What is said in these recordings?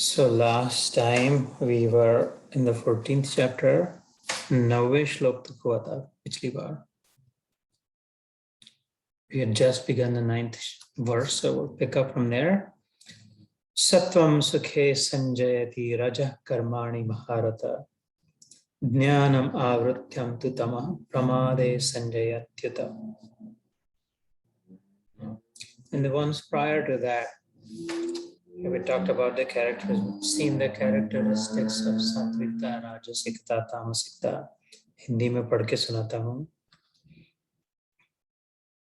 So last time we were in the 14th chapter. 9वें श्लोक तक हुआ था पिछली बार. We had just begun the 9th verse, so we'll pick up from there. Sattvam sukhe sanjayati rajah karmani maharata jnanam avrutyam tu tamah pramade sanjayatyuta. And the ones prior to that, we talked about the characters, we've seen the characteristics of सात्विकता, राजसिकता, तामसिकता. Hindi में पढ़ के सुनाता हूँ.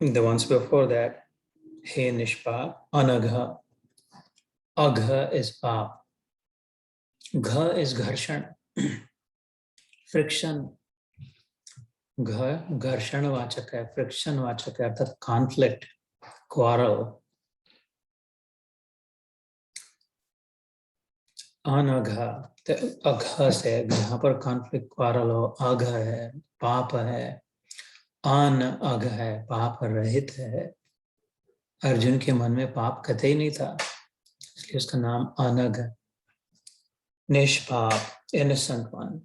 The ones before that, हे निष्पाप, अनघ. Agha is पाप. Gha is घर्षण, friction. घ घर्षण वाचक है, friction वाचक है, अर्थात conflict, quarrel. अनघ, अघ से जहाँ पर conflict, quarrel हो, अघ है, पाप है. अन अघ है, पाप रहित है. अर्जुन के मन में पाप कतई नहीं था, इसलिए उसका नाम अनघ. निष्पाप, innocent one,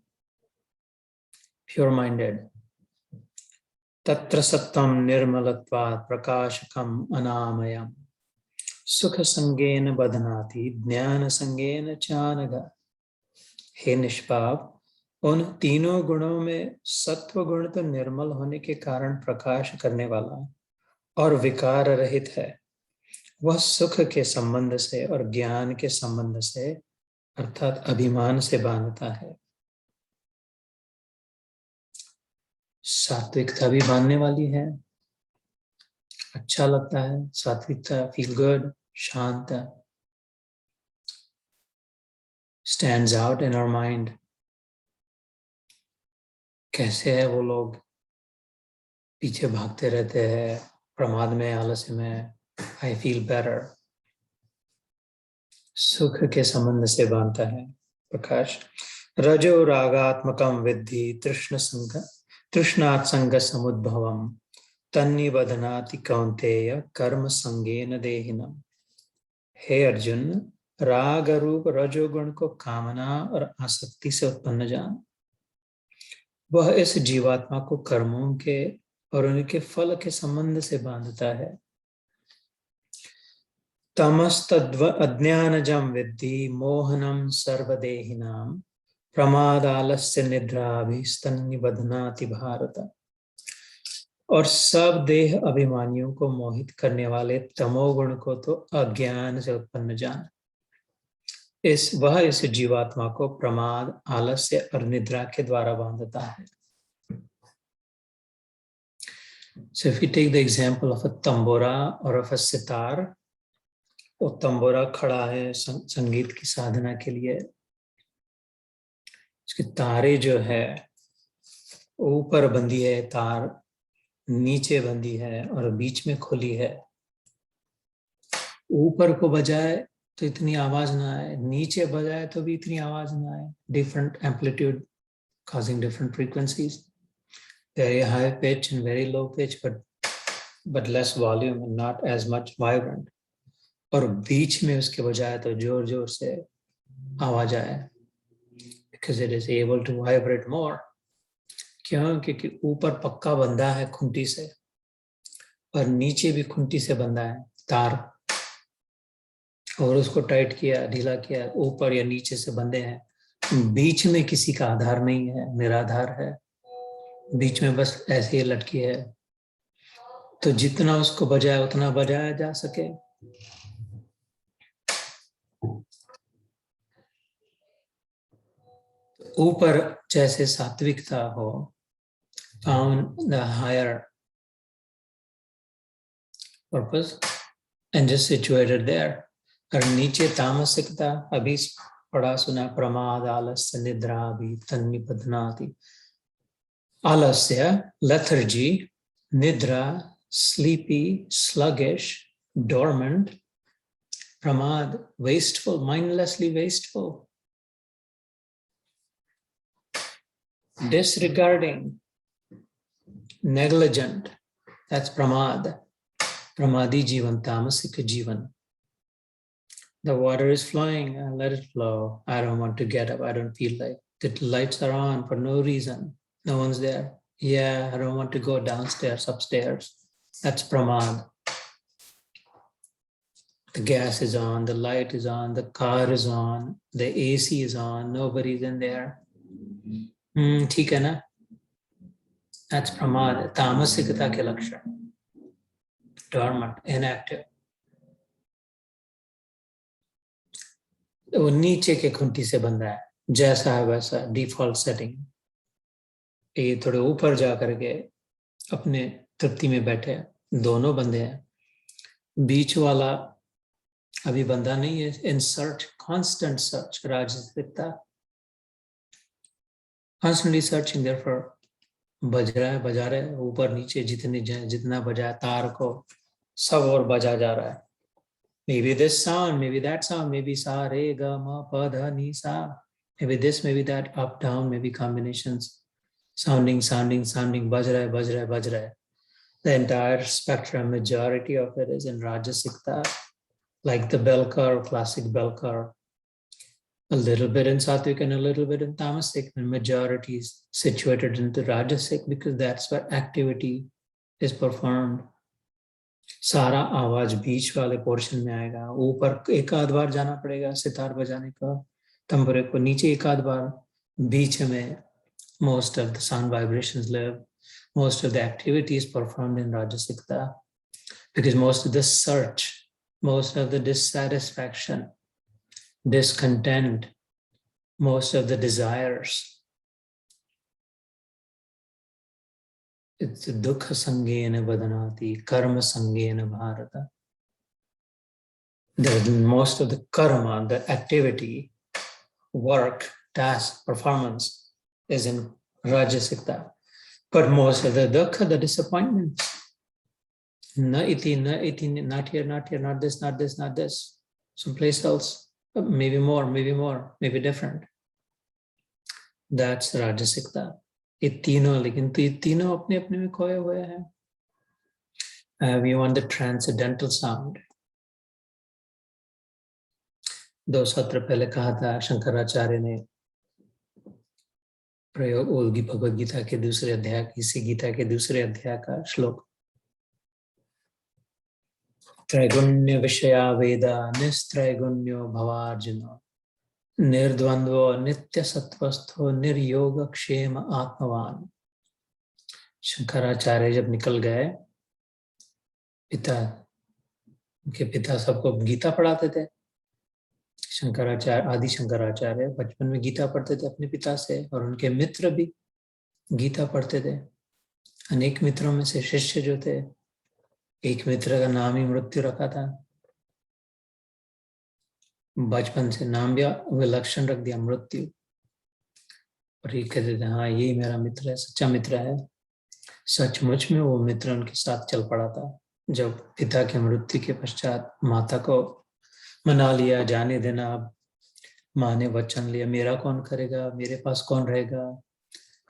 pure-minded. तत्र सत्तम निर्मलत्वात् प्रकाशकम अनामयम् सुख संगेन बधनाति ज्ञान संगेन चानघ. हे निष्पाप, उन तीनों गुणों में सत्व गुण तो निर्मल होने के कारण प्रकाश करने वाला और विकार रहित है. वह सुख के संबंध से और ज्ञान के संबंध से अर्थात अभिमान से बांधता है. सात्विकता भी बांधने वाली है. अच्छा लगता है सात्विकता, फील गुड, शांत, stands out in our mind. कैसे है वो लोग, पीछे भागते रहते हैं, प्रमाद में, आलस्य में. I feel better. सुख के संबंध से बांधता है. प्रकाश. रजो रागात्मकम विद्धि तृष्णात् संग समुद्भवम तन्निबध्नाति कौन्तेय कर्म संगेन देहिनम. हे अर्जुन, राग रूप रजोगुण को कामना और आसक्ति से उत्पन्न जान. वह इस जीवात्मा को कर्मों के और उनके फल के संबंध से बांधता है. तमस्तद्व अज्ञानजं विद्धि मोहनम सर्वदेहिनां प्रमादालस्य निद्राभिस्तन्निबध्नाति भारत. और सब देह अभिमानियों को मोहित करने वाले तमोगुण को तो अज्ञान से उत्पन्न जान. वह इस जीवात्मा को प्रमाद, आलस्य और निद्रा के द्वारा बांधता है. So if you take the example of a tambura or of a sitar, वो तंबोरा खड़ा है संगीत की साधना के लिए. उसकी तारे जो है ऊपर बंधी है, तार नीचे बंधी है और बीच में खुली है. ऊपर को बजाए तो इतनी आवाज ना आए, नीचे बजाए तो भी इतनी आवाज ना आए. Different amplitude causing different frequencies, very high pitch and very low pitch, but less volume and not as much vibrant. और बीच में उसके बजाय तो जोर जोर से आवाज आए, because it is able to vibrate more. क्यों? क्योंकि ऊपर पक्का बंधा है खुंटी से और नीचे भी खुंटी से बंधा है तार, और उसको टाइट किया, ढीला किया. ऊपर या नीचे से बंधे हैं, बीच में किसी का आधार नहीं है, निराधार है. बीच में बस ऐसे ही लटकी है. तो जितना उसको बजाया उतना बजाया जा सके. ऊपर जैसे सात्विकता हो, found the higher purpose and just situated there. और नीचे तामसिकता, अभी पढ़ा सुना, प्रमाद, आलस्य, निद्रा भी तन्निबध्नाति. आलस्य, lethargy, nidra, sleepy, sluggish, dormant. Pramad, wasteful, mindlessly wasteful. Disregarding, negligent, that's pramad. Pramadi जीवन, तामसिक जीवन. The water is flowing, let it flow. I don't want to get up. I don't feel like the lights are on for no reason. No one's there. Yeah, I don't want to go downstairs, upstairs. That's pramad. The gas is on, the light is on, the car is on, the AC is on, nobody's in there. ठीक है ना? That's pramad. तामसिकता के लक्षण. Dormant, inactive. वो नीचे के खूंटी से बंधा है, जैसा है वैसा डिफॉल्ट सेटिंग. ये थोड़े ऊपर जा करके अपने तृप्ति में बैठे हैं, दोनों बंधे हैं. बीच वाला अभी बंधा नहीं है. इन सर्च, कांस्टेंट सर्च, राजसिकता, कांस्टेंटली सर्चिंग. देयरफॉर बज रहा है, बजा रहे हैं, ऊपर नीचे जितना बजाया तार को सब और बजा जा रहा है. Maybe this sound, maybe that sound, maybe sa re ga ma pa dha ni sa, maybe this, maybe that, up down, maybe combinations, sounding, baj raha hai. The entire spectrum, majority of it is in Rajasikta, like the bell curve, classic bell curve. A little bit in Sattvic and a little bit in Tamasic, and majority is situated into Rajasic because that's where activity is performed. सारा आवाज बीच वाले portion में आएगा. ऊपर एक आध बार जाना पड़ेगा सितार बजाने का, तंबुरे को नीचे एक आध बार, बीच में most of the sound vibrations live. Most of the activity is performed in Rajasikta because most of the search, most of the dissatisfaction, discontent, most of the desires, it's dukha sangena vadanati, karma sangena bharata. Most of the karma, the activity, work, task, performance is in Rajasikta. But most of the dukkha, the disappointments, na iti, not here, not this, not this, someplace else, maybe more, maybe different. That's Rajasikta. ये तीनों, लेकिन तो ये तीनों अपने अपने में खोए हुए हैं. We want the transcendental sound. 2 सत्र पहले कहा था शंकराचार्य ने प्रयोग, ओगी भगवद गीता के दूसरे अध्याय, इसी गीता के दूसरे अध्याय का श्लोक. त्रैगुण्य विषया वेदा निस्त्रैगुण्यो भवार्जुनो निर्द्वंद्वो नित्य सत्वस्थो निर्योग क्षेम आत्मवान. शंकराचार्य जब निकल गए, उनके पिता सबको गीता पढ़ाते थे. शंकराचार्य, आदि शंकराचार्य बचपन में गीता पढ़ते थे अपने पिता से, और उनके मित्र भी गीता पढ़ते थे. अनेक मित्रों में से शिष्य जो थे, एक मित्र का नाम ही मृत्यु रखा था. बचपन से नाम भी विलक्षण रख दिया, मृत्यु. और ये कहते थे हाँ यही मेरा मित्र है, सच्चा मित्र है. सचमुच में वो मित्र उनके साथ चल पड़ा था. जब पिता के मृत्यु के पश्चात माता को मना लिया, जाने देना. अब माँ ने वचन लिया, मेरा कौन करेगा, मेरे पास कौन रहेगा.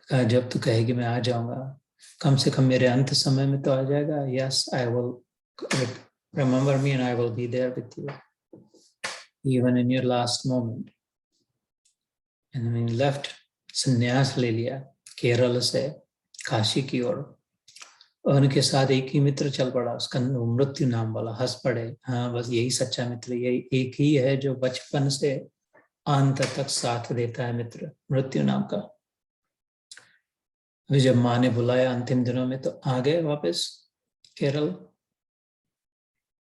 कहा जब तू कहेगी मैं आ जाऊंगा, कम से कम मेरे अंत समय में तो आ जाएगा. Yes, I will remember me and I will be there with you even in your last moment. And when he left, संन्यास ले लिया केरल से काशी की ओर. उनके साथ एक ही मित्र चल पड़ा, उसका मृत्यु नाम वाला. हंस पड़े, हाँ बस यही सच्चा मित्र, यही एक ही है जो बचपन से अंत तक साथ देता है मित्र, मृत्यु नाम का. जब माँ ने बुलाया अंतिम दिनों में, तो आ गए वापस केरल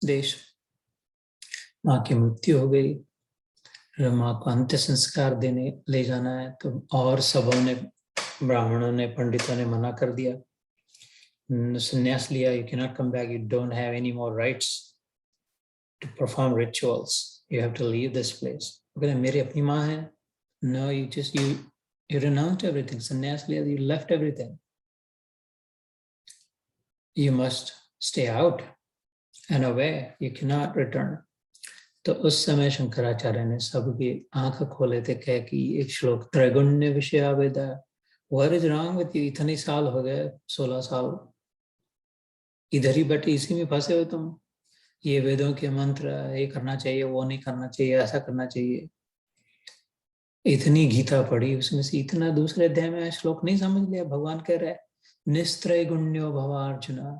देश. माँ की मृत्यु हो गई, माँ को अंत्य संस्कार देने ले जाना है, तो और सबों ने, ब्राह्मणों ने, पंडितों ने मना कर दिया. संन्यास लिया, you cannot come back, you don't have any more rights to perform rituals, you have to leave this place. कहते मेरी अपनी माँ है. No, you renounced everything, संन्यास लिया, you left everything, you must stay out and away, you cannot return. तो उस समय शंकराचार्य ने सबकी आंख खोले थे, कह कि एक श्लोक, त्रैगुण्य विषया वेदा, what is wrong with you. इतने साल हो गए, 16 साल इधर ही बैठे, इसी में फंसे हो तुम. ये वेदों के मंत्र, ये करना चाहिए, वो नहीं करना चाहिए, ऐसा करना चाहिए। इतनी गीता पढ़ी, उसमें से इतना दूसरे अध्याय में श्लोक नहीं समझ लिया। भगवान कह रहे निस्त्रय गुण्यो भव अर्जुना।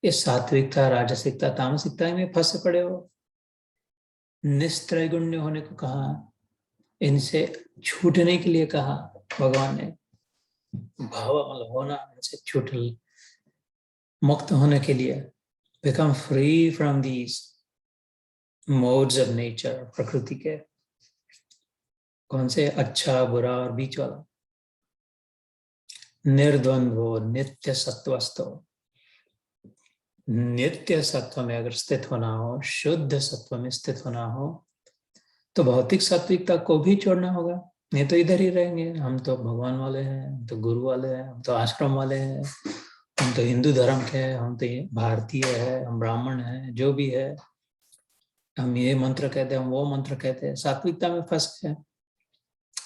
ये सात्विकता, राजसिकता, तामसिकता में फंसे पड़े हो। निस्त्रय गुण्य होने को कहा, इनसे छूटने के लिए कहा भगवान ने। भाव मतलब होना, इनसे छूट, मुक्त होने के लिए, become free from these modes of nature, प्रकृति के। कौन से? अच्छा, बुरा और बीच वाला। निर्द्वंद्वो नित्य सत्वस्थो। नित्य सत्व में अगर स्थित होना हो, शुद्ध सत्व में स्थित होना हो, तो भौतिक सात्विकता को भी छोड़ना होगा। नहीं तो इधर ही रहेंगे। हम तो भगवान वाले हैं, हम तो गुरु वाले हैं, हम तो आश्रम वाले हैं, हम तो हिंदू धर्म के हैं, हम तो भारतीय है, हम ब्राह्मण हैं, जो भी है, हम ये मंत्र कहते हैं, हम वो मंत्र कहते हैं। सात्विकता में फंस गए।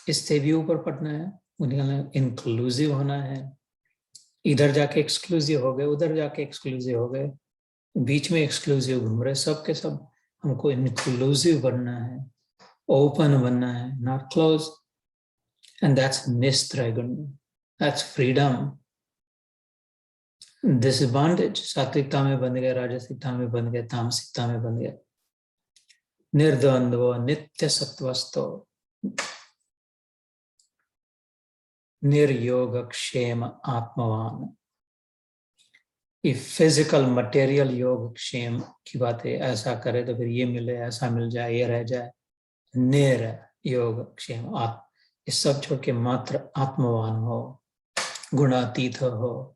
इससे भी ऊपर पढ़ना है, उन्हें इंक्लूसिव होना है। इधर जाके एक्सक्लूसिव हो गए, उधर जाके एक्सक्लूसिव हो गए, बीच में एक्सक्लूसिव घूम रहे, सब के सब। हमको इंक्लूसिव बनना है, ओपन बनना है, नॉट क्लोज। एंड दैट्स निस्त्रैगुण्य, that's freedom. This is bondage. सात्विकता में बंध गए, राजसिकता में बंध गए, तामसिकता में बंध गए। निर्द्वंद्व नित्य सत्वस्थो निर्योग क्षेम आत्मवान। ये फिजिकल मटेरियल योग क्षेम की बात है, ऐसा करे तो फिर ये मिले, ऐसा मिल जाए, ये रह जाए। निर योग क्षेम ये सब छोड़ के मात्र आत्मवान हो, गुणातीत हो,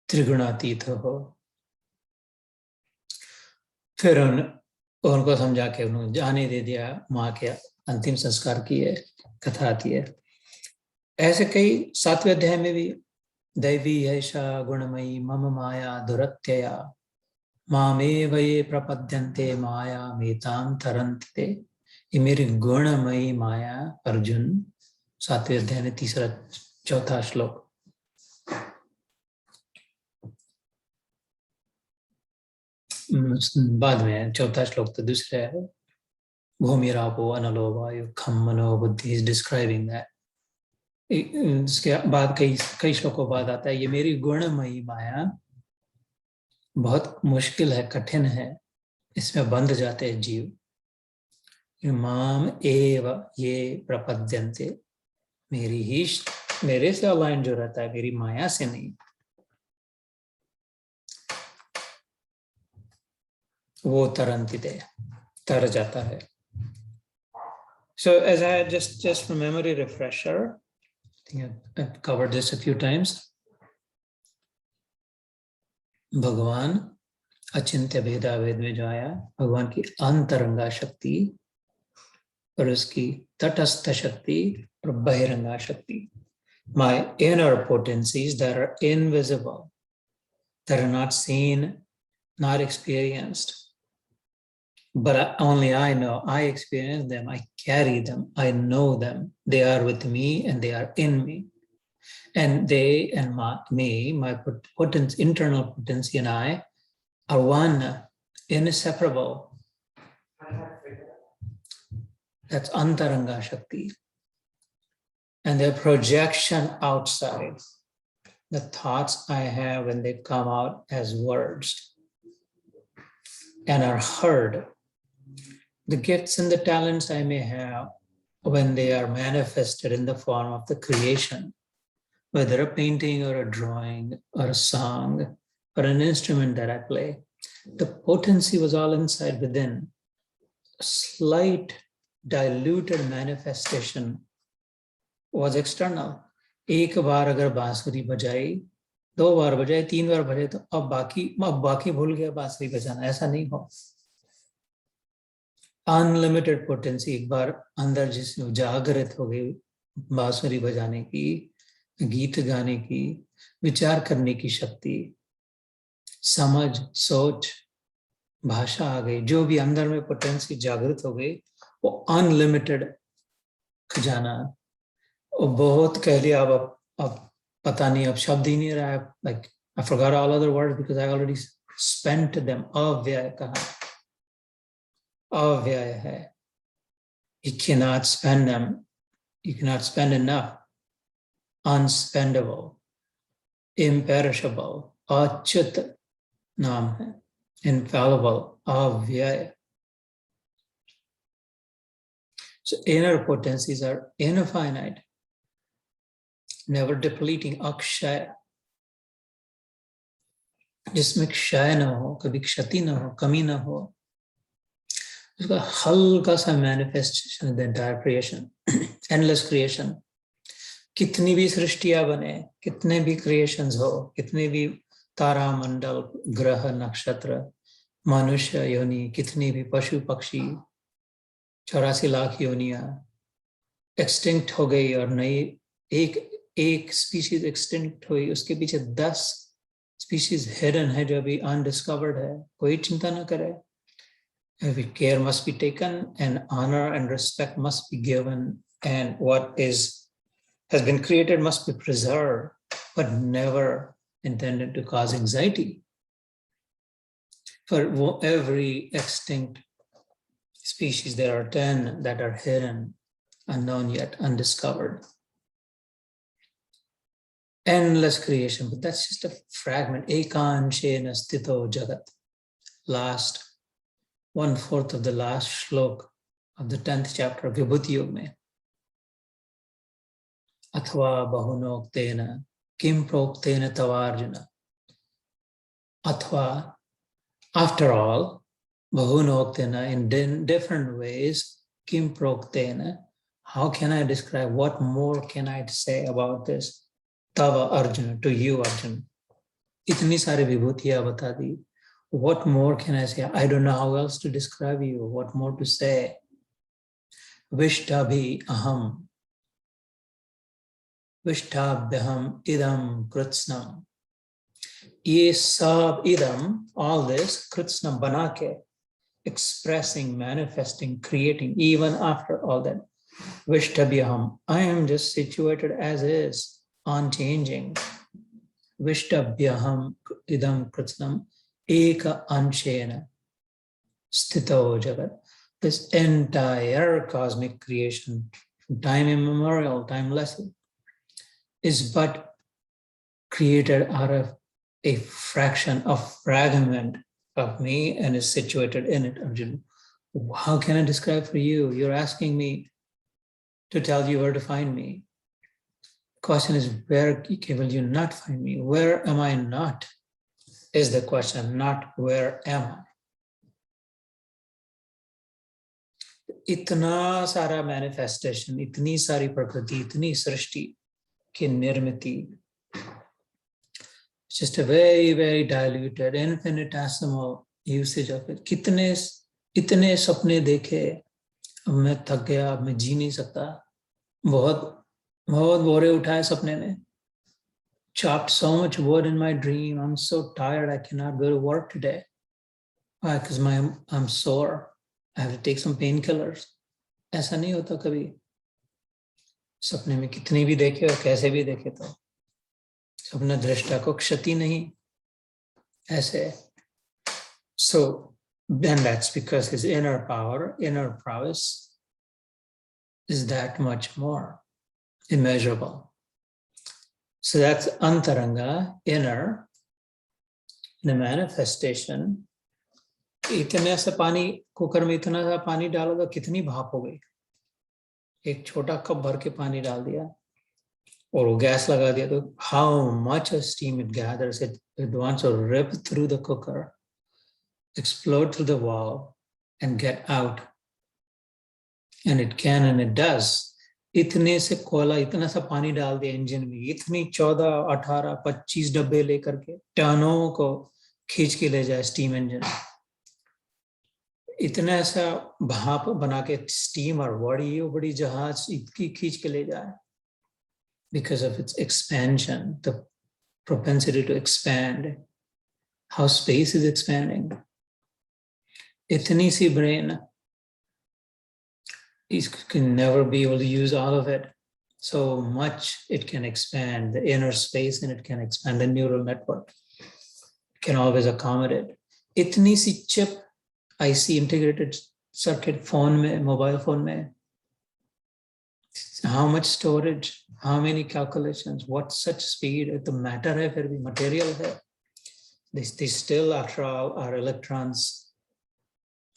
त्रिगुणातीत हो। फिर उनको समझा के उन्होंने जाने दे दिया, माँ के अंतिम संस्कार किए, कथा आती है। ऐसे कई 7वें अध्याय में भी दैवी ऐशा गुणमयी मम माया दुरत्यया मामेव ये प्रपद्यन्ते माया मेताम तरन्ते। ये मेरी गुणमयी माया अर्जुन, 7वें अध्याय में 3-4 श्लोक। बाद में 4 श्लोक तो दूसरे है। भूमिरापो अनलो वायु खम मनो बुद्धि इज डिस्क्राइबिंग दैट। इसके बाद कई श्लोकों बाद आता है ये मेरी गुणमयी माया बहुत मुश्किल है, कठिन है, इसमें बंध जाते हैं जीव। माम एव ये प्रपद्यन्ते, मेरी ही, मेरे से अलाइन जो रहता है, मेरी माया से नहीं, वो तरंतिते, तर जाता है। So as I just for memory refresher, I think I've covered this a few times. भगवान अचिंत्य भेदा भेद में जो आया, भगवान की अंतरंगा शक्ति और उसकी तटस्थ शक्ति और बहिरंगा शक्ति। My inner potencies that are invisible, that are not seen, not experienced, but only I know, I experience them, I carry them, I know them, they are with me and they are in me. And they and my internal potency and I are one, inseparable. That's Antaranga Shakti. And their projection outside, the thoughts I have when they come out as words and are heard, the gifts and the talents I may have when they are manifested in the form of the creation, whether a painting or a drawing or a song or an instrument that I play, the potency was all inside within. A slight diluted manifestation was external. एक बार अगर बांसुरी बजाई, 2 बार बजाई, 3 बार बजाई, तो अब बाकी भूल गया बांसुरी बजाना, ऐसा नहीं हो। अनलिमिटेड पोटेंसी एक बार अंदर जिसमें जागृत हो गई, बांसुरी बजाने की, गीत गाने की, विचार करने की शक्ति, समझ, सोच, भाषा आ गई, जो भी अंदर में पोटेंसी जागृत हो गई, वो अनलिमिटेड खजाना। और बहुत कह लिया, अब पता नहीं, अब शब्द ही नहीं रहा है। Like I forgot all other words because I already spent them. Avyaya kaha. Avyaya hai. You cannot spend them. You cannot spend enough. Unspendable. Imperishable. Achyut naam hai. Infallible. Avyaya. So inner potencies are infinite, never depleting. Akshaya. जिसमें क्षय ना हो, कभी क्षति ना हो, कमी ना हो, उसका हल्का सा manifestation the entire creation, endless creation. कितनी भी सृष्टियां बने, कितने भी क्रिएशंस हो, कितने भी तारा मंडल, ग्रह, नक्षत्र, मनुष्य योनि, कितनी भी पशु पक्षी, 84 लाख योनियां एक्सटिंक्ट हो गई और नई एक स्पीशीज एक्सटिंक्ट हुई, उसके पीछे 10 स्पीशीज हिडन है जो अभी अनडिस्कवर्ड है. कोई चिंता ना करे. Every care must be taken and honor and respect must be given, and what has been created must be preserved, but never intended to cause anxiety. For every extinct species, there are 10 that are hidden, unknown yet, undiscovered. Endless creation, but that's just a fragment. Ekanshena stito jagat. Last 1/4 of the last shlok of the 10th chapter of Vibhuti Yoga mein. Athva bahunoktena kim proktena tavarjuna. Athva, after all, bahunoktena, in different ways, kim proktena, how can I describe, what more can I say about this? Tava Arjuna, to you Arjuna. Itni sari vibhutiya bata di. What more can I say? I don't know how else to describe you. What more to say? Vishtabhi aham. Vishtabhyaham idam kritsnam. Ye sab idam, all this, kritsnam banake, expressing, manifesting, creating, even after all that. Vishtabhyaham, I am just situated as is, unchanging. Vishtabhyaham idam kritsnam. Eka anshena stito jagat. This entire cosmic creation, from time immemorial, timeless, is but created out of a fraction, a fragment of me, and is situated in it, Arjuna. How can I describe for you? You're asking me to tell you where to find me. The question is, where will you not find me? Where am I not? Is the question, not where am I? इतना सारा manifestation, इतनी सारी प्रकृति, इतनी सृष्टि की निर्मिति, just a very, very diluted, infinitesimal usage of it. इतने सपने देखे, अब मैं थक गया, अब मैं जी नहीं सकता. बहुत बोरे उठाए सपने में. Chopped so much wood in my dream. I'm so tired, I cannot go to work today. Why? Because I'm sore. I have to take some painkillers. ऐसा नहीं होता कभी. सपने में कितनी भी देखे और कैसे भी देखे तो सपना दृष्टा को क्षति नहीं. ऐसे. So then that's because his inner power, inner prowess is that much more immeasurable. So that's antaranga, inner, the manifestation. इतने सा पानी, कुकर में इतना सा पानी डालो तो कितनी भाप हो गई. एक छोटा कप भर के पानी डाल दिया और वो गैस लगा दिया तो how much of steam it gathers. It wants to rip through the cooker, explode through the wall and get out. And it can and it does. इतने से कोयला, इतना सा पानी डाल दिया इंजन में, इतनी 14, 18, 25 डब्बे लेकर के टनों को खींच के ले जाए स्टीम इंजन. इतना सा भाप बना के स्टीम और बड़ी जहाज इतनी खींच के ले जाए. Because of its expansion, the propensity to expand, how space is expanding. Itni si brain, it can never be able to use all of it. So much it can expand the inner space and it can expand the neural network. can always accommodate. Itni si chip, IC integrated circuit phone mein, mobile phone mein, how much storage, how many calculations, what such speed, the matter hai, phir bhi material hai. They still after all are electrons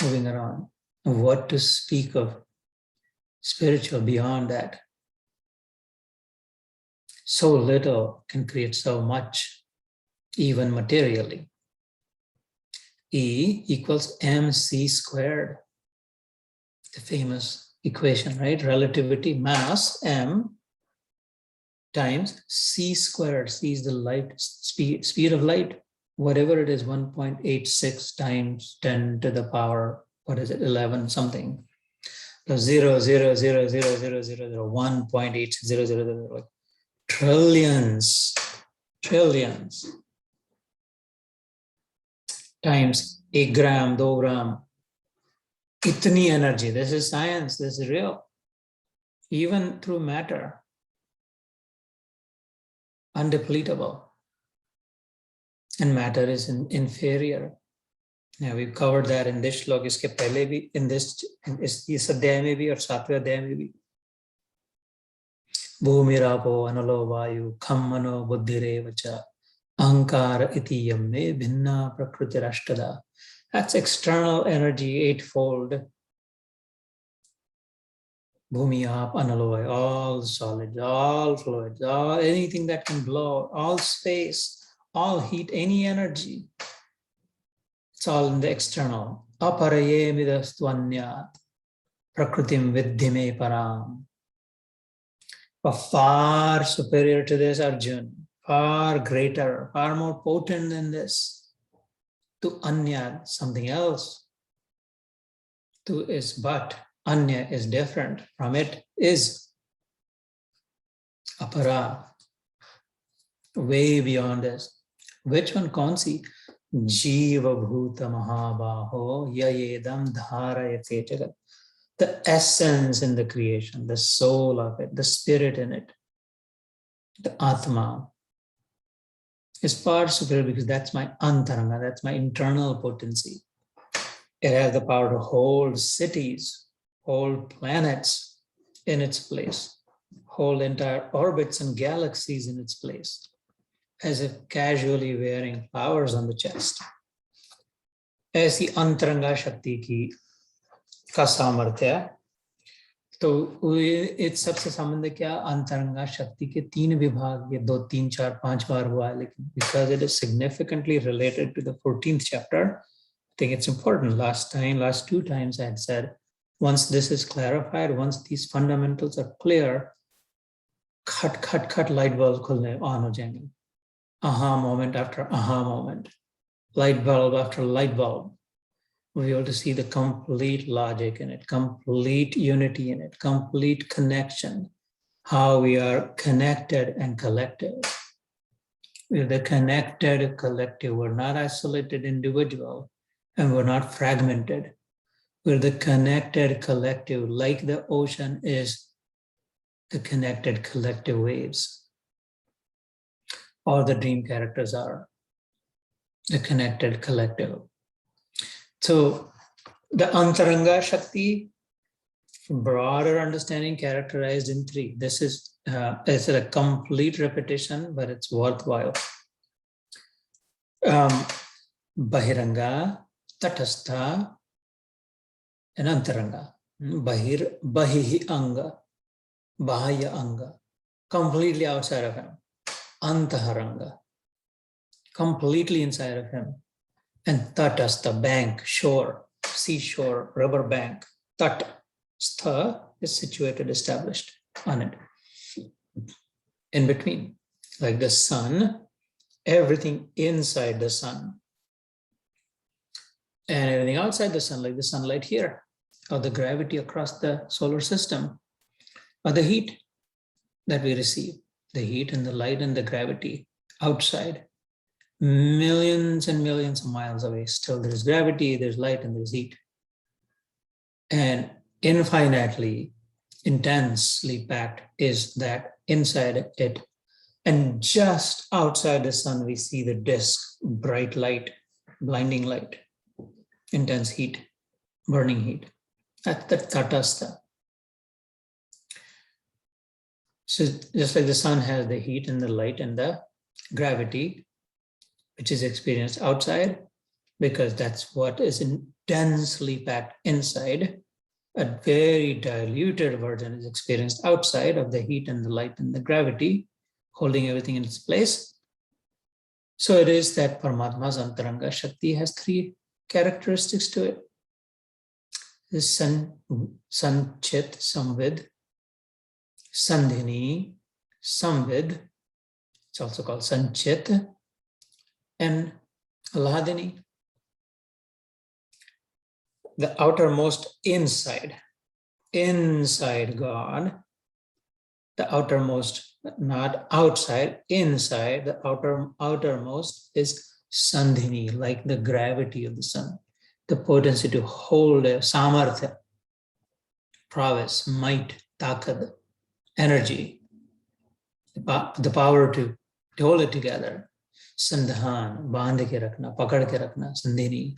moving around. What to speak of spiritual beyond that? So little can create so much, even materially. E equals mc squared, the famous equation, right? Relativity, mass, m times c squared. C is the light speed of light, whatever it is, 1.86 times 10 to the power, what is it, 11 something. So 0, 0, 0, 0, 0, 0, 0, 1.80000, like trillions times 1 gram, 2 gram. Itni energy. This is science. This is real. Even through matter, undepletable. And matter is inferior. Now we've covered that in this shlok. Iske pehle bhi, in this adhyay mein bhi aur 7वें adhyay mein bhi. Bhumirapo analo vayu kham mano buddhirevacha ahankara iti yamme bhinna prakrutirashtada. That's external energy, eightfold. Bhumi aap analo vayu, all solids, all fluids, all anything that can blow, all space, all heat, any energy. It's all in the external. Aparaye midastvanyat prakritim vidhime param. But far superior to this, Arjun, far greater, far more potent than this. To anya, something else. Tu is but, anya is different from it, is apara, way beyond this. Which one? Kaunsi? Jiva bhuta mahabaho yayedam dharayate jagat. The essence in the creation, the soul of it, the spirit in it, the Atma is far superior because that's my antaranga, that's my internal potency. It has the power to hold cities, hold planets in its place, hold entire orbits and galaxies in its place, as if casually wearing flowers on the chest. ऐसी अंतरंगा शक्ति की का सामर्थ्य, तो इस सबसे संबंध क्या? अंतरंगा शक्ति के 3 विभाग, ये 2, 3, 4, 5 बार हुआ है, लेकिन because it is significantly related to the 14th chapter, I think it's important. Last 2 times I had said, once this is clarified, once these fundamentals are clear, cut light bulb khulne on ho jayenge. Aha moment after aha moment, light bulb after light bulb. We'll be able to see the complete logic in it, complete unity in it, complete connection, how we are connected and collective. We're the connected collective. We're not isolated individual, and we're not fragmented. We're the connected collective, like the ocean is the connected collective waves. All the dream characters are the connected collective. So the Antaranga Shakti, broader understanding, characterized in 3. This is it's a complete repetition, but it's worthwhile. Bahiranga, Tatastha, and Antaranga. Bahihi Anga, Bahaya Anga, completely outside of him. Antaharanga, completely inside of him. And Tatastha, bank, shore, seashore, river bank. Tatastha is situated, established on it. In between, like the sun, everything inside the sun. And everything outside the sun, like the sunlight here, or the gravity across the solar system, or the heat that we receive, the heat and the light and the gravity outside. Millions and millions of miles away, still there's gravity, there's light, and there's heat. And infinitely, intensely packed is that inside it, And just outside the sun, we see the disk, bright light, blinding light, intense heat, burning heat. That's the tatastha. So just like the sun has the heat and the light and the gravity, which is experienced outside, because that's what is densely packed inside, a very diluted version is experienced outside of the heat and the light and the gravity, holding everything in its place. So it is that Paramatma's Antaranga Shakti has three characteristics to it. The Sanchit, Samvid, Sandhini, Samvid, it's also called Sanchit, and Alhadini. The outermost inside God, the outermost, not outside, inside, the outermost is Sandhini, like the gravity of the sun, the potency to hold a samartha, prowess, might, takad, energy, the power to hold it together. Sandhan, bandh ke rakhna, pakad ke rakhna, Sandhini.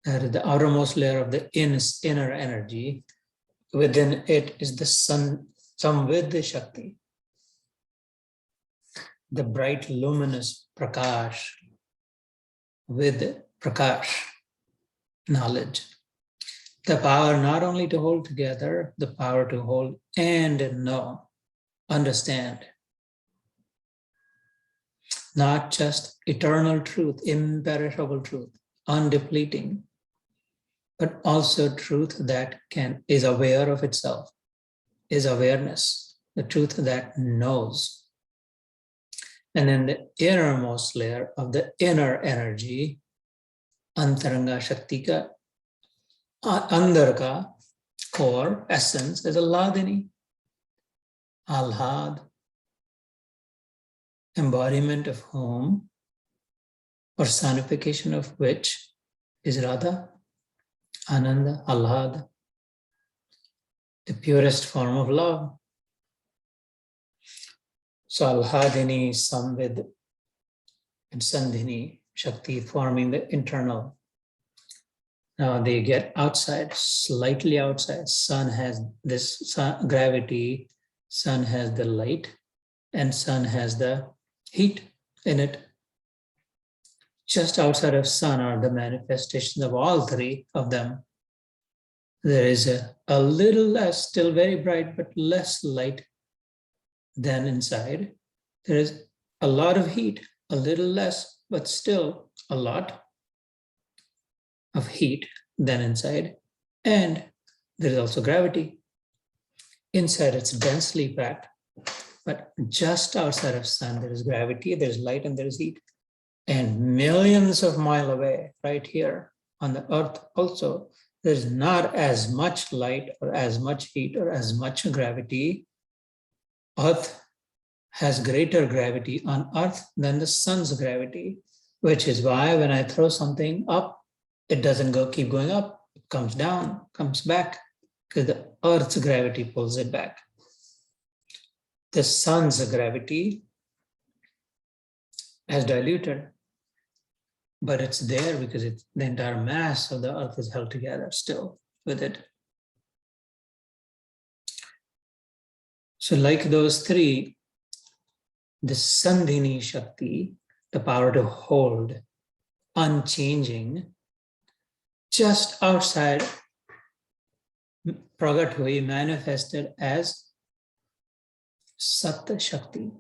That is the outermost layer of the inner energy. Within it is the sun, Samvid Shakti, the bright luminous prakash, with prakash, knowledge. The power not only to hold together, the power to hold and know, understand. Not just eternal truth, imperishable truth, undepleting, but also truth that is aware of itself, is awareness, the truth that knows. And then the innermost layer of the inner energy, Antaranga Shakti ka, andar ka core, essence, is Alhadini, Alhad, embodiment of whom, personification of which is Radha, Ananda, Alhad, the purest form of love. So Alhadini, Samvid, and Sandhini, Shakti forming the internal. Now they get outside, slightly outside. Sun has this gravity, sun has the light, and sun has the heat in it. Just outside of sun are the manifestations of all three of them. There is a little less, still very bright, but less light than inside. There is a lot of heat, a little less, but still a lot of heat than inside. And there is also gravity. Inside it's densely packed, but just outside of sun, there is gravity, there's light, and there is heat. And millions of miles away, right here on the earth also, there's not as much light or as much heat or as much gravity. Earth has greater gravity on earth than the sun's gravity, which is why when I throw something up, it doesn't keep going up, it comes down, comes back, because the earth's gravity pulls it back. The sun's gravity has diluted, but it's there because the entire mass of the earth is held together still with it. So like those three, the Sandhini Shakti, the power to hold, unchanging, just outside Pragat Hui, manifested as Sat Shakti.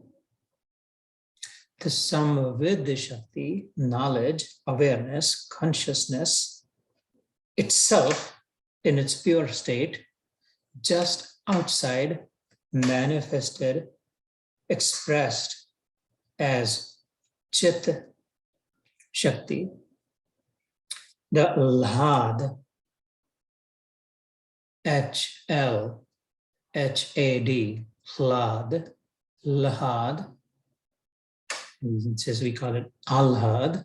The Samvid Shakti, knowledge, awareness, consciousness, itself in its pure state, just outside, manifested, expressed as Chit Shakti. The Alhad, HLHAD, Hlad, Lahad, as we call it, Alhad,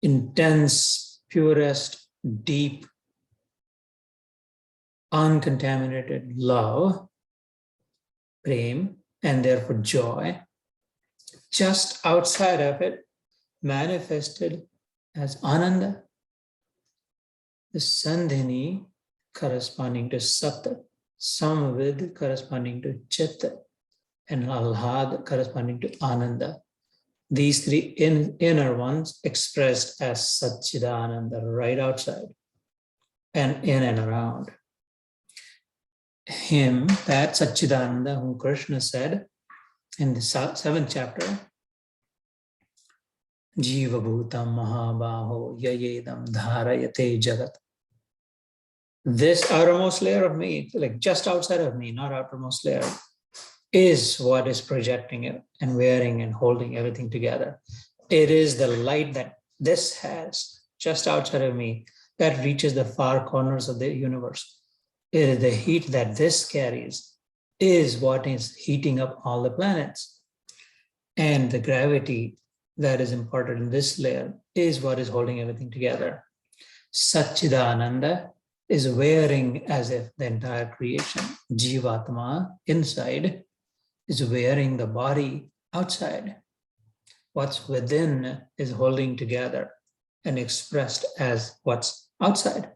intense, purest, deep, uncontaminated love, Prem, and therefore joy. Just outside of it, manifested as Ananda, the Sandhini corresponding to Sat, Samvid corresponding to Chit, and Alhad corresponding to Ananda. These three inner ones expressed as Satchidananda right outside and in and around. Him, that Satchidananda, whom Krishna said in the 7th chapter, Jiva Bhutam Mahabaho Yayedam Dharayate Jagat. This outermost layer of me, like just outside of me, not outermost layer, is what is projecting it and wearing and holding everything together. It is the light that this has just outside of me that reaches the far corners of the universe. It is the heat that this carries is what is heating up all the planets. And the gravity that is imparted in this layer is what is holding everything together. Satchidananda is wearing as if the entire creation, Jivatma inside, is wearing the body outside. What's within is holding together and expressed as what's outside.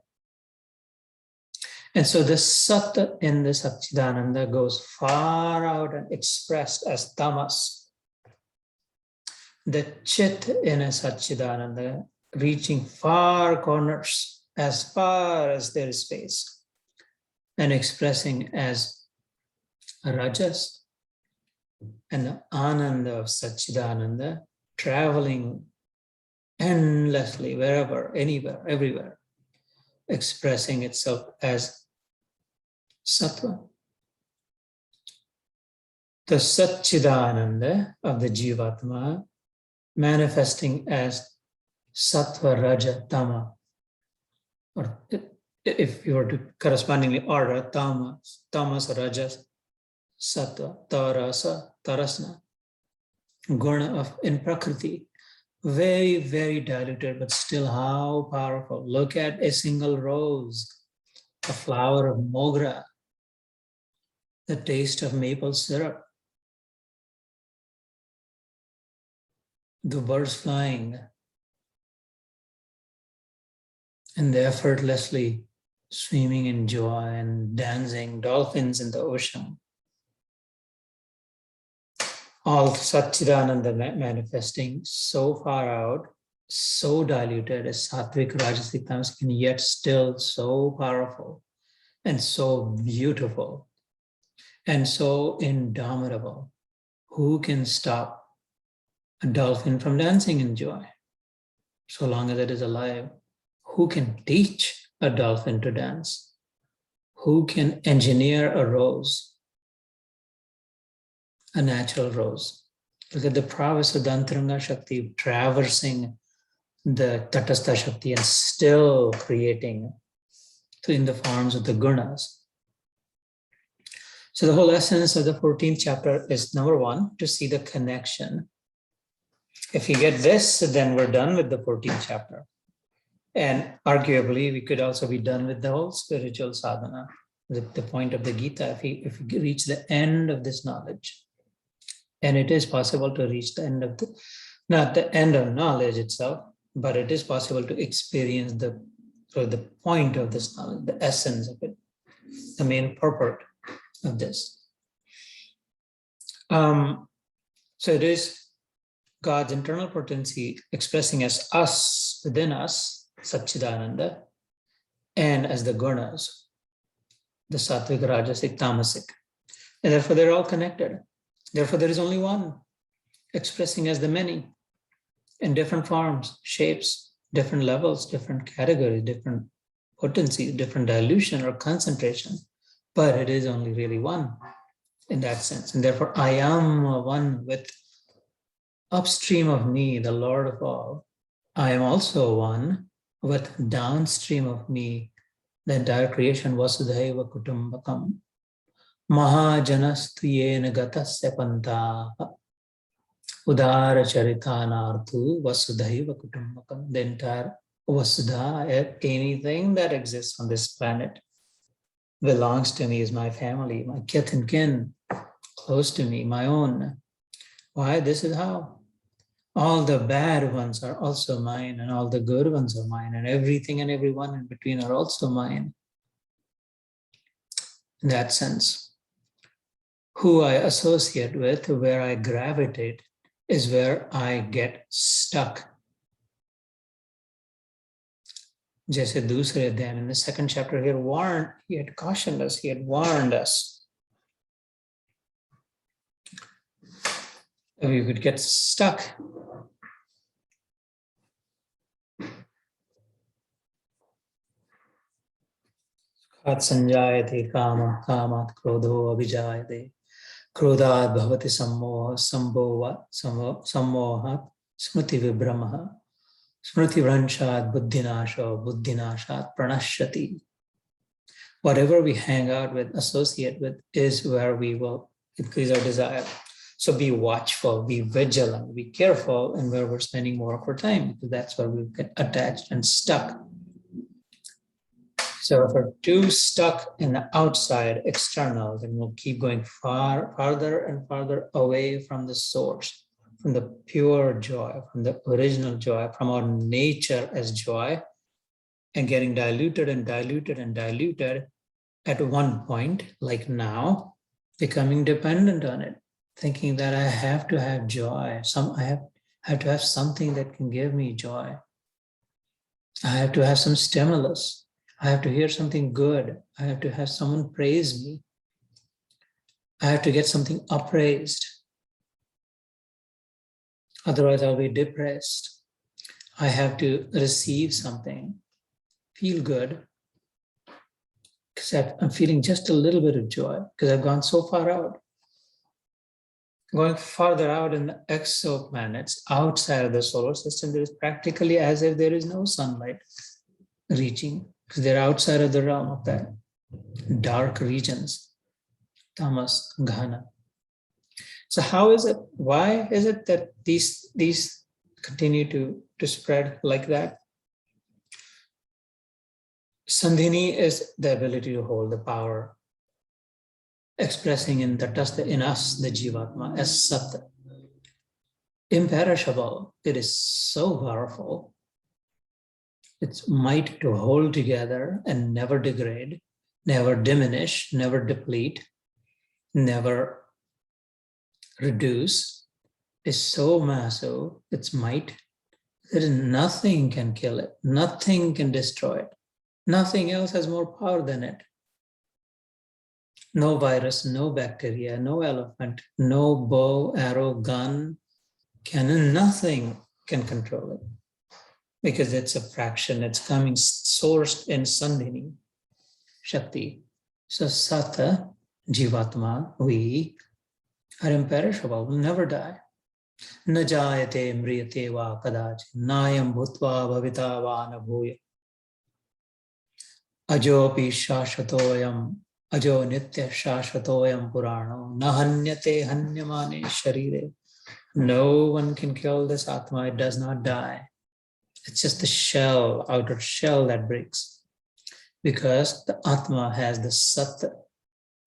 And so the Sat in the Satchidananda goes far out and expressed as Tamas. The Chit in a Satchidananda reaching far corners as far as there is space and expressing as Rajas, and the Ananda of Satchidananda traveling endlessly wherever, anywhere, everywhere, expressing itself as Sattva. The Satchidananda of the Jivatma manifesting as Sattva, Raja, Tama. Or if you were to correspondingly order, Tamas, Rajas, Sattva, Tarasa, Tarasna. Guna of in Prakriti. Very, very diluted, but still how powerful. Look at a single rose, a flower of mogra, the taste of maple syrup, the birds flying, and effortlessly swimming in joy and dancing, dolphins in the ocean. All Satchidananda manifesting so far out, so diluted as Sattvic, Rajasic, Tamasic, and yet still so powerful and so beautiful and so indomitable. Who can stop a dolphin from dancing in joy so long as it is alive? Who can teach a dolphin to dance? Who can engineer a rose? A natural rose. Look at the prowess of the Antaranga Shakti traversing the Tatastha Shakti and still creating in the forms of the gunas. So the whole essence of the 14th chapter is, number one, to see the connection. If you get this, then we're done with the 14th chapter. And arguably, we could also be done with the whole spiritual sadhana. The point of the Gita, if we reach the end of this knowledge, and it is possible to reach the end of not the end of knowledge itself, but it is possible to experience the point of this knowledge, the essence of it, the main purport of this. So it is God's internal potency expressing as us, within us, Satchidananda, and as the gunas, the Sattvic, Rajasic, Tamasic. And therefore they're all connected. Therefore, there is only one, expressing as the many in different forms, shapes, different levels, different categories, different potencies, different dilution or concentration. But it is only really one in that sense. And therefore, I am one with upstream of me, the Lord of all. I am also one with downstream of me, the entire creation, Vasudhaiva Kutumbakam. Mahajanastu yena gatasya pantaha udara charithanarthu vasudhaiva kutumbakam. The entire Vasudha, anything that exists on this planet belongs to me, is my family, my kith and kin. close to me, my own. Why? This is how. All the bad ones are also mine, and all the good ones are mine, and everything and everyone in between are also mine. In that sense, who I associate with, where I gravitate, is where I get stuck. Jaise dusre then in the second chapter, he had cautioned us, he had warned us. We would get stuck. Khat sanjayate kama, kamat krodho abhijayate. Krodhat bhavati sammohat smriti vibhramaha. Smriti vranshad buddhinashat pranashyati. Whatever we hang out with, associate with, is where we will increase our desire. So be watchful, be vigilant, be careful in where we're spending more of our time, because that's where we get attached and stuck. So if we're too stuck in the outside, external, then we'll keep going farther and farther away from the source, from the pure joy, from the original joy, from our nature as joy, and getting diluted and diluted and diluted at one point, like now, becoming dependent on it, thinking that I have to have joy. I have to have something that can give me joy. I have to have some stimulus. I have to hear something good. I have to have someone praise me. I have to get something appraised. Otherwise, I'll be depressed. I have to receive something, feel good, because I'm feeling just a little bit of joy, because I've gone so far out. Going farther out in the exoplanets outside of the solar system, there is practically as if there is no sunlight reaching, because they're outside of the realm of that dark regions, tamas, ghana. So how is it, why is it that these continue to spread like that? Sandhini is the ability to hold the power, expressing in Tatastha, in us, the Jivatma, as Sat. Imperishable, it is so powerful. Its might to hold together and never degrade, never diminish, never deplete, never reduce, is so massive, its might, that nothing can kill it, nothing can destroy it. Nothing else has more power than it. No virus, no bacteria, no elephant, no bow, arrow, gun, cannon, nothing can control it. Because it's a fraction, it's coming sourced in Sandhini, Shakti. So Sata, Jivatma, we are imperishable, will never die. Na jayate mriyate va kadach, nayam bhutva bhavita va nabhuya. Ajopi shashvatoyam, ajo nitya shashvatoyam purano, na hanyate hanyamane sharire. No one can kill this Atma, it does not die. It's just the shell, outer shell that breaks. Because the Atma has the Sat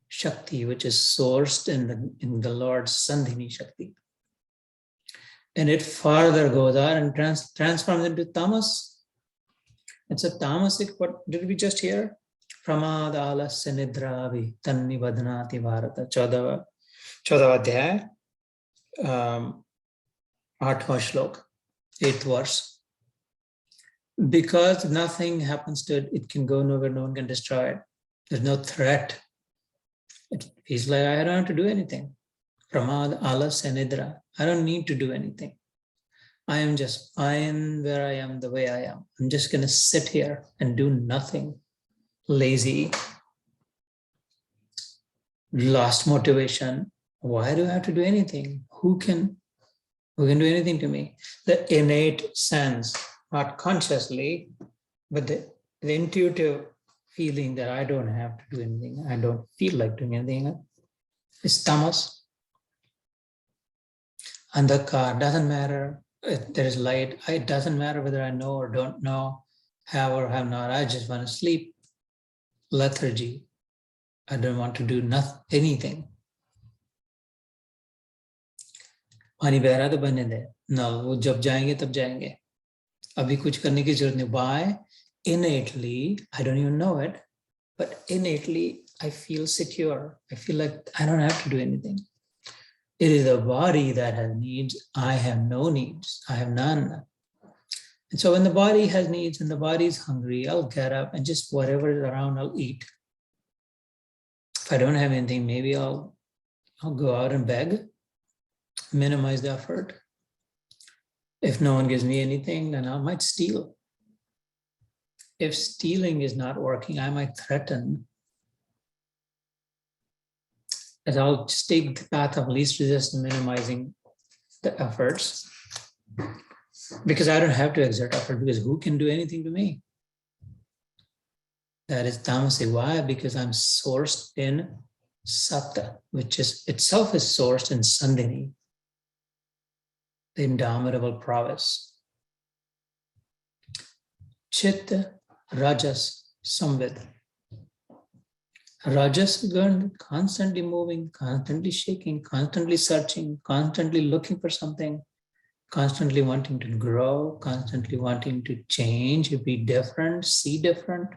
Shakti, which is sourced in the Lord's Sandhini Shakti. And it further goes out and transforms into tamas. It's a tamasic, what did we just hear? Pramad alasya nidravi tanni vadnati bharata. 14th adhyay, 8th shlok, 8th verse. Because nothing happens to it, it can go nowhere, no one can destroy it. There's no threat. It feels like I don't have to do anything. Pramad alasya nidra. I don't need to do anything. I am just fine where I am, the way I am. I'm just going to sit here and do nothing. Lazy. Lost motivation. Why do I have to do anything? Who can do anything to me? The innate sense, not consciously, but the intuitive feeling that I don't have to do anything. I don't feel like doing anything. It's tamas. Andhakar, doesn't matter. If there is light, it doesn't matter whether I know or don't know, have or have not. I just want to sleep. Lethargy. I don't want to do anything. पानी बह रहा है तो बहने दे ना, वो जब जाएंगे तब जाएंगे, अभी कुछ करने की जरूरत नहीं. Why? Innately, I don't even know it, but innately I feel secure. I feel like I don't have to do anything. It is the body that has needs. I have no needs. I have none. And so when the body has needs and the body is hungry, I'll get up and just whatever is around, I'll eat. If I don't have anything, maybe I'll go out and beg, minimize the effort. If no one gives me anything, then I might steal. If stealing is not working, I might threaten. As I'll just take the path of least resistance, minimizing the efforts. Because I don't have to exert effort, because who can do anything to me? That is tamasic. Why? Because I'm sourced in satta, which is itself is sourced in sandhini, the indomitable prowess. Chitta, rajas, samvid. Rajas is constantly moving, constantly shaking, constantly searching, constantly looking for something, constantly wanting to grow, constantly wanting to change, be different, see different,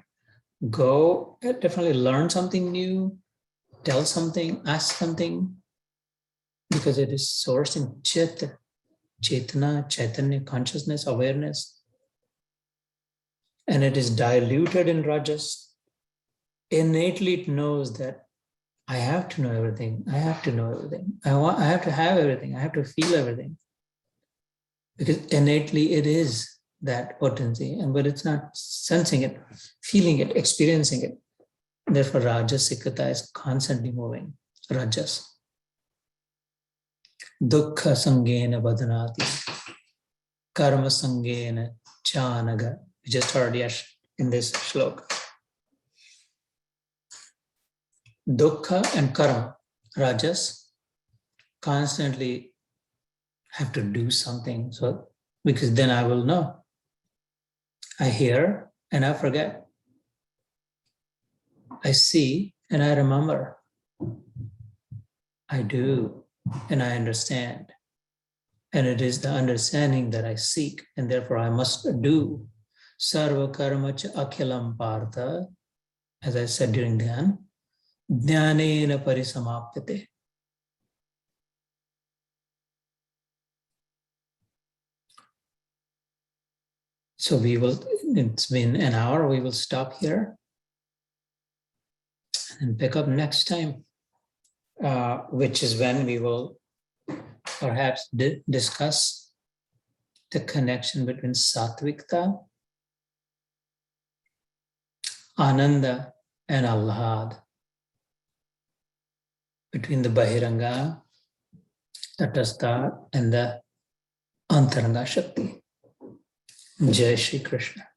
go, definitely learn something new, tell something, ask something, because it is sourced in Chitta, Chetana, Chaitanya, consciousness, awareness, and it is diluted in Rajas. Innately it knows that I have to know everything. I have to know everything. I have to have everything. I have to feel everything. Because innately it is that potency, but it's not sensing it, feeling it, experiencing it. Therefore, Rajasikata is constantly moving. Rajas. Dukkha sangena badhanati. Karma sangena chanaga. We just heard in this shloka. Dukkha and karma, rajas, constantly have to do something. So, because then I will know. I hear and I forget. I see and I remember. I do and I understand. And it is the understanding that I seek, and therefore I must do. Sarva karma cha akhilam partha, as I said during Dhyan, jnanena parisamaptate. So it's been an hour, we will stop here and pick up next time, which is when we will perhaps discuss the connection between Satvikta, Ananda, and Ahlad, between the Bahiranga, Tatastha, and the Antaranga Shakti. Jai Shri Krishna.